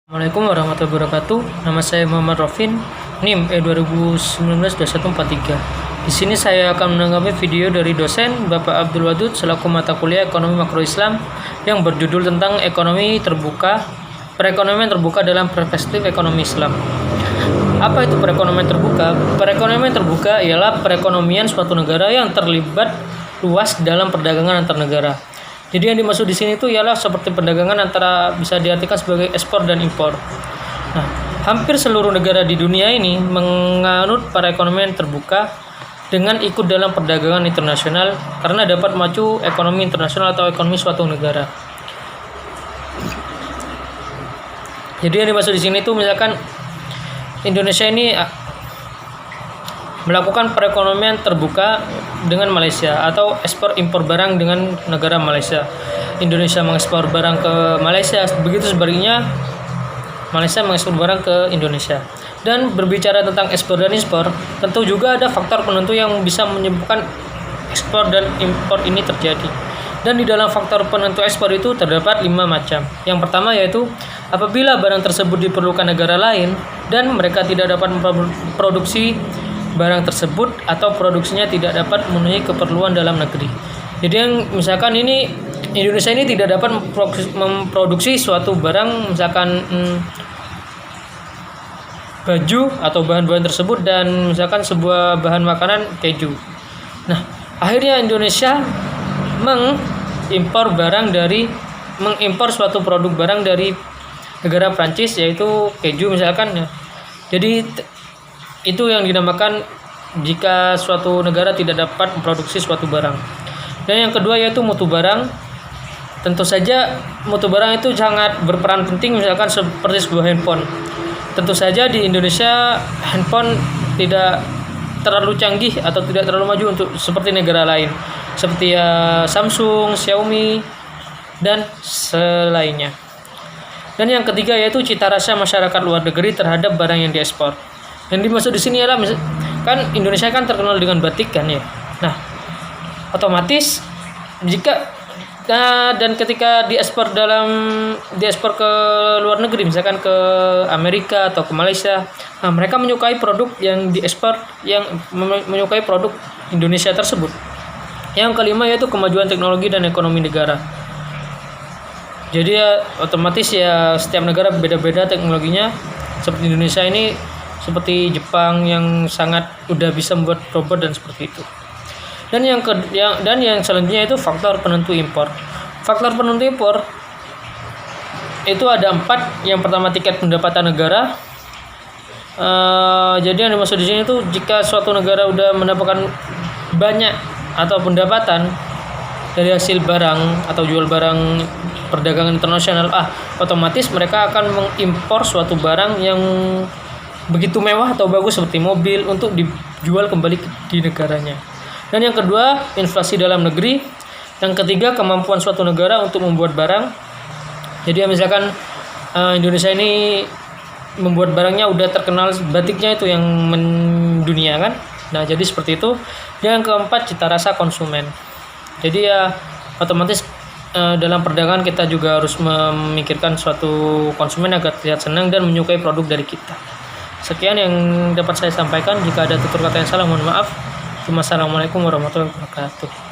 Assalamualaikum warahmatullahi wabarakatuh. Nama saya Muhammad Rofin, NIM E2019-2143. Di sini saya akan menanggapi video dari dosen Bapak Abdul Wadud selaku mata kuliah Ekonomi Makro Islam yang berjudul tentang ekonomi terbuka, perekonomian terbuka dalam perspektif ekonomi Islam. Apa itu perekonomian terbuka? Perekonomian terbuka ialah perekonomian suatu negara yang terlibat luas dalam perdagangan antar negara. Jadi yang dimaksud di sini itu ialah seperti perdagangan antara bisa diartikan sebagai ekspor dan impor. Nah, hampir seluruh negara di dunia ini menganut perekonomian terbuka dengan ikut dalam perdagangan internasional karena dapat memacu ekonomi internasional atau ekonomi suatu negara. Jadi yang dimaksud di sini itu misalkan Indonesia ini melakukan perekonomian terbuka dengan Malaysia atau ekspor impor barang dengan negara Malaysia. Indonesia mengekspor barang ke Malaysia, begitu sebaliknya Malaysia mengekspor barang ke Indonesia. Dan berbicara tentang ekspor dan impor, tentu juga ada faktor penentu yang bisa menyebabkan ekspor dan impor ini terjadi. Dan di dalam faktor penentu ekspor itu terdapat 5 macam. Yang pertama yaitu apabila barang tersebut diperlukan negara lain dan mereka tidak dapat memproduksi barang tersebut atau produksinya tidak dapat memenuhi keperluan dalam negeri. Jadi yang misalkan ini Indonesia ini tidak dapat memproduksi suatu barang, misalkan baju atau bahan-bahan tersebut dan misalkan sebuah bahan makanan keju. Nah, akhirnya Indonesia mengimpor suatu produk barang dari negara Prancis yaitu keju misalkan. Jadi itu yang dinamakan jika suatu negara tidak dapat memproduksi suatu barang. Dan yang kedua yaitu mutu barang. Tentu saja mutu barang itu sangat berperan penting misalkan seperti sebuah handphone. Tentu saja di Indonesia handphone tidak terlalu canggih atau tidak terlalu maju untuk seperti negara lain seperti Samsung, Xiaomi dan selainnya. Dan yang ketiga yaitu cita rasa masyarakat luar negeri terhadap barang yang diekspor. Yang dimaksud di sini adalah kan Indonesia kan terkenal dengan batik kan ya. Nah, otomatis dan ketika diekspor ke luar negeri misalkan ke Amerika atau ke Malaysia, nah mereka menyukai produk yang diekspor yang menyukai produk Indonesia tersebut. Yang kelima yaitu kemajuan teknologi dan ekonomi negara. Jadi otomatis setiap negara beda-beda teknologinya. Seperti Indonesia ini seperti Jepang yang sangat udah bisa membuat robot dan seperti itu. Dan yang selanjutnya itu faktor penentu impor. Faktor penentu impor itu ada 4. Yang pertama tiket pendapatan negara. Jadi yang dimaksud di sini itu jika suatu negara udah mendapatkan banyak atau pendapatan dari hasil barang atau jual barang perdagangan internasional, otomatis mereka akan mengimpor suatu barang yang begitu mewah atau bagus seperti mobil untuk dijual kembali di negaranya. Dan yang kedua, inflasi dalam negeri. Yang ketiga, kemampuan suatu negara untuk membuat barang. Jadi misalkan Indonesia ini membuat barangnya udah terkenal batiknya itu yang mendunia kan. Nah, jadi seperti itu. Yang keempat, cita rasa konsumen. Jadi otomatis dalam perdagangan kita juga harus memikirkan suatu konsumen agar terlihat senang dan menyukai produk dari kita. Sekian yang dapat saya sampaikan. Jika ada tutur kata yang salah mohon maaf. Wassalamualaikum warahmatullahi wabarakatuh.